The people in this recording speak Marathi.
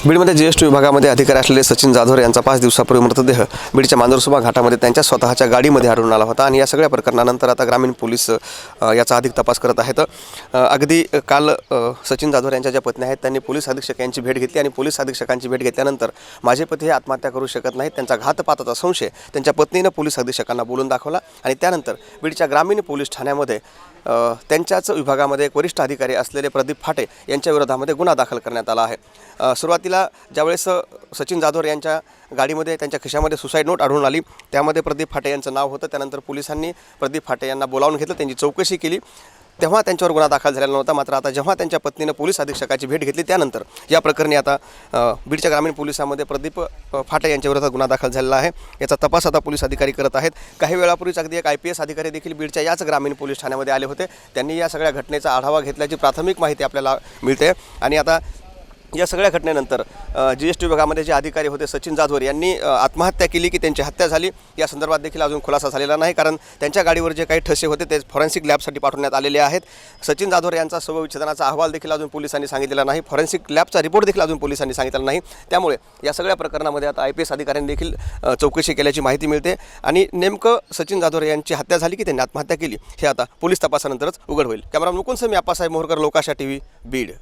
बीडमध्ये जीएसटी विभागामध्ये अधिकारी असलेले सचिन जाधव यांचा 5 दिवसापूर्वी मृतदेह बीडच्या मांजरसुबा घाटामध्ये त्यांच्या स्वतःच्या गाडीमध्ये आढळून आला होता आणि या सगळ्या प्रकरणानंतर आता ग्रामीण पोलीस याचा अधिक तपास करत आहेत। अगदी काल सचिन जाधव यांच्या ज्या पत्नी आहेत त्यांनी पोलीस अधीक्षक यांची भेट घेतली आणि पोलीस अधीक्षकांची भेट घेतल्यानंतर माझे पती हे आत्महत्या करू शकत नाहीत, त्यांचा घातपाताचा संशय त्यांच्या पत्नीने पोलीस अधीक्षकांना बोलून दाखवला आणि त्यानंतर बीडच्या ग्रामीण पोलीस ठाण्यामध्ये त्यांच्याच विभागामध्ये एक वरिष्ठ अधिकारी असलेले प्रदीप फाटे यांच्या विरोधामध्ये गुन्हा दाखल करण्यात आला आहे। सुरुवातीला ज्यावेळेस सचिन जाधव यांच्या गाडीमध्ये त्यांच्या खिशामध्ये सुसाईड नोट आढळून आली, त्यामध्ये प्रदीप फाटे यांचं नाव होतं। त्यानंतर पोलिसांनी प्रदीप फाटे यांना बोलावून घेतलं, त्यांची चौकशी केली, तेव्हा त्यांच्यावर गुन्हा दाखल झालेला नव्हता। मात्र आता जेव्हा त्यांच्या पत्नीने पोलीस अधीक्षकाची भेट घेतली त्यानंतर या प्रकरणी आता बीडच्या ग्रामीण पोलिसांमध्ये प्रदीप फाटे यांच्या विरोधात गुन्हा दाखल झालेला आहे। याचा तपास आता पोलीस अधिकारी करत आहेत। काही वेळापूर्वीच अगदी एक IPS अधिकारी देखील बीडच्या याच ग्रामीण पोलीस ठाण्यामध्ये आले होते, त्यांनी या सगळ्या घटनेचा आढावा घेतल्याची प्राथमिक माहिती आपल्याला मिळते आणि आता या सगळ्या घटनेनंतर जीएसटी विभागामध्ये जे अधिकारी होते सचिन जाधव यांनी आत्महत्या केली की त्यांची हत्या झाली या संदर्भात देखील अजून खुलासा झालेला नाही, कारण त्यांच्या गाडीवर जे काही ठसे होते ते फॉरेन्सिक लॅबसाठी पाठवण्यात आलेले आहेत। सचिन जाधव यांचा शवविच्छेदनाचा अहवाल देखील अजून पोलिसांनी सांगितलेला नाही, फॉरेन्सिक लॅबचा रिपोर्ट देखील अजून पोलिसांनी सांगितलेला नाही। त्यामुळे या सगळ्या प्रकरणामध्ये आता IPS अधिकाऱ्यांनी देखील चौकशी केल्याची माहिती मिळते आणि नेमकं सचिन जाधव यांची हत्या झाली की त्यांनी आत्महत्या केली हे आता पोलीस तपासानंतरच उघड होईल। कॅमेरा मुकुंद मी आप्पासाहेब मोहरकर, लोकाशा TV, बीड।